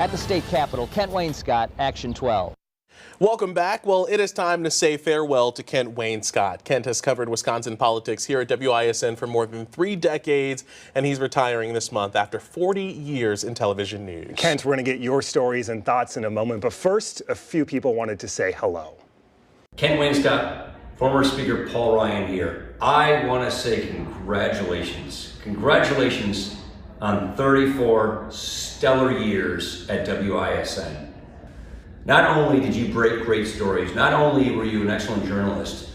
At the state capitol, Kent Wainscott, Action 12. Welcome back. Well, it is time to say farewell to Kent Wainscott. Kent has covered Wisconsin politics here at WISN for more than 3 decades, and he's retiring this month after 40 years in television news. Kent, we're going to get your stories and thoughts in a moment, but first, a few people wanted to say hello. Kent Wainscott, former Speaker Paul Ryan here. I want to say congratulations. Congratulations on 34 stellar years at WISN. Not only did you break great stories, not only were you an excellent journalist,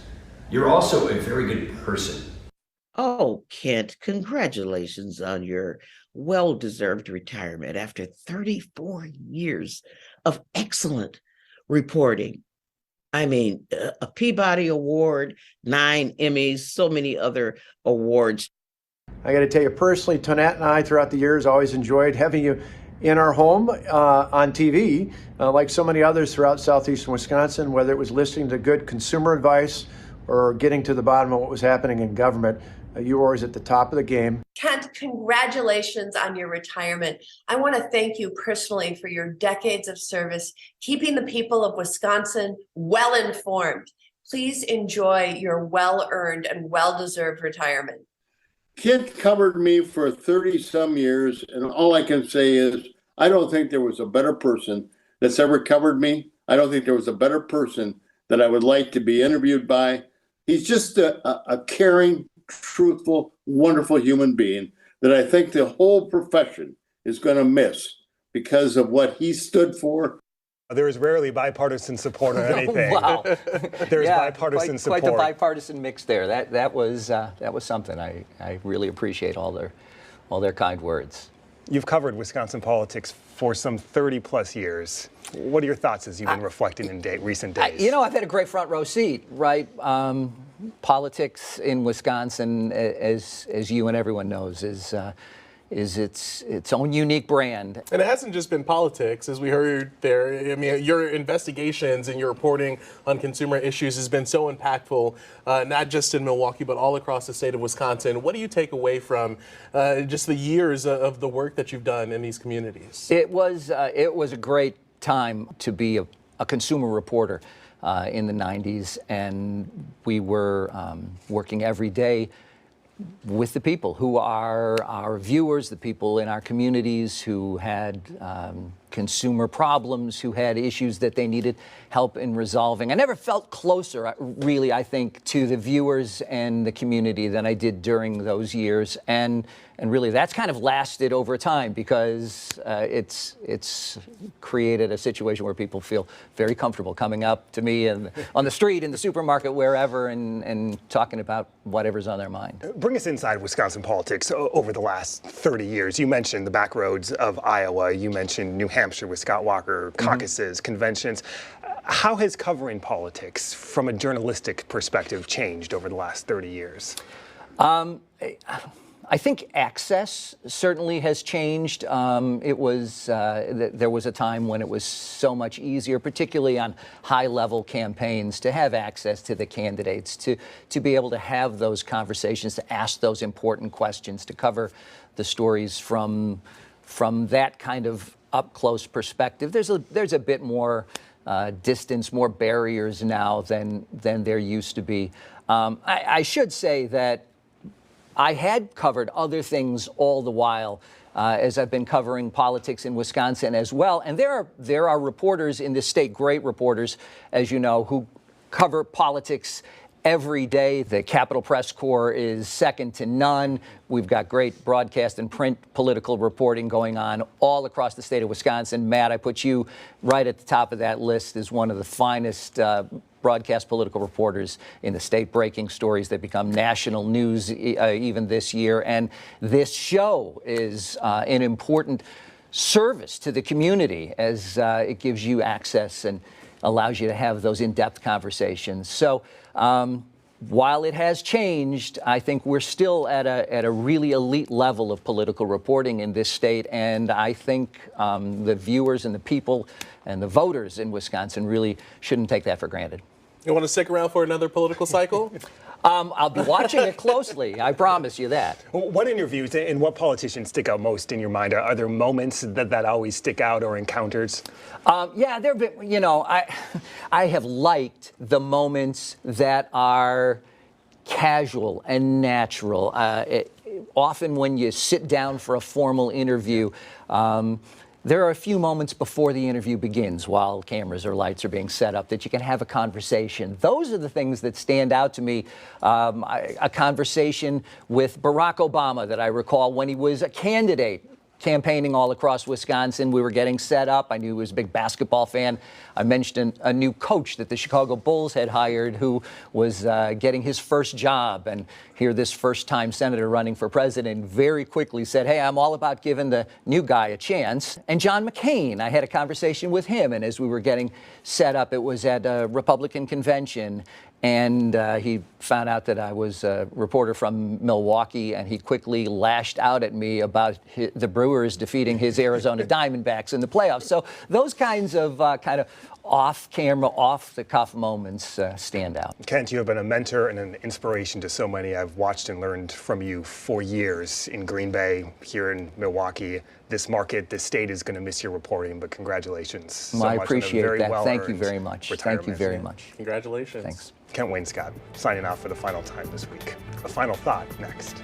you're also a very good person. Oh, Kent, congratulations on your well-deserved retirement after 34 years of excellent reporting. I mean, a Peabody Award, 9 Emmys, so many other awards. I got to tell you personally, Tonette and I throughout the years always enjoyed having you in our home on TV, like so many others throughout southeastern Wisconsin, whether it was listening to good consumer advice or getting to the bottom of what was happening in government. You were always at the top of the game. Kent, congratulations on your retirement. I want to thank you personally for your decades of service, keeping the people of Wisconsin well informed. Please enjoy your well-earned and well-deserved retirement. Kent covered me for 30-some years, and all I can say is I don't think there was a better person that's ever covered me. I don't think there was a better person that I would like to be interviewed by. He's just a caring, truthful, wonderful human being that I think the whole profession is going to miss because of what he stood for. There is rarely bipartisan support on anything. Wow. There's bipartisan support. Quite the bipartisan mix there. That was something. I really appreciate all their kind words. You've covered Wisconsin politics for some 30-plus years. What are your thoughts as you've been reflecting in recent days? I've had a great front row seat, right? Politics in Wisconsin, as you and everyone knows, is its own unique brand. And it hasn't just been politics, as we heard there. I mean, your investigations and your reporting on consumer issues has been so impactful, not just in Milwaukee, but all across the state of Wisconsin. What do you take away from just the years of the work that you've done in these communities? It was a great time to be a consumer reporter in the 90s, and we were working every day with the people who are our viewers, the people in our communities who had consumer problems, who had issues that they needed help in resolving. I never felt closer, really, I think, to the viewers and the community than I did during those years. And really, that's kind of lasted over time because it's created a situation where people feel very comfortable coming up to me and on the street, in the supermarket, wherever, and talking about whatever's on their mind. Bring us inside Wisconsin politics over the last 30 years. You mentioned the back roads of Iowa. You mentioned New Hampshire with Scott Walker, caucuses, conventions. How has covering politics from a journalistic perspective changed over the last 30 years? I think access certainly has changed. There was a time when it was so much easier, particularly on high-level campaigns, to have access to the candidates, to be able to have those conversations, to ask those important questions, to cover the stories from that kind of up-close perspective. There's a bit more distance, more barriers now than there used to be. I should say that I had covered other things all the while as I've been covering politics in Wisconsin as well. And there are reporters in this state, great reporters, as you know, who cover politics every day. The Capitol Press Corps is second to none. We've got great broadcast and print political reporting going on all across the state of Wisconsin. Matt, I put you right at the top of that list as one of the finest broadcast political reporters in the state, breaking stories that become national news even this year. And this show is an important service to the community as it gives you access and allows you to have those in-depth conversations. So while it has changed, I think we're still at a really elite level of political reporting in this state. And I think the viewers and the people and the voters in Wisconsin really shouldn't take that for granted. You want to stick around for another political cycle? I'll be watching it closely. I promise you that. What interviews and what politicians stick out most in your mind? Are there moments that always stick out or encounters? Yeah, there have been, I have liked the moments that are casual and natural. Often when you sit down for a formal interview, there are a few moments before the interview begins while cameras or lights are being set up that you can have a conversation. Those are the things that stand out to me. A conversation with Barack Obama that I recall when he was a candidate campaigning all across Wisconsin. We were getting set up. I knew he was a big basketball fan. I mentioned a new coach that the Chicago Bulls had hired who was getting his first job. And here this first-time senator running for president very quickly said, hey, I'm all about giving the new guy a chance. And John McCain, I had a conversation with him. And as we were getting set up, it was at a Republican convention. And he found out that I was a reporter from Milwaukee, and he quickly lashed out at me about the Brewers defeating his Arizona Diamondbacks in the playoffs. So those kinds of off-camera, off-the-cuff moments stand out. Kent, you have been a mentor and an inspiration to so many. I've watched and learned from you for years in Green Bay, here in Milwaukee. This market, this state is going to miss your reporting, but congratulations so much. I appreciate that. Thank you well-earned very much. retirement. Thank you very much. Congratulations. Thanks. Kent Wainscott signing off for the final time this week. A final thought next.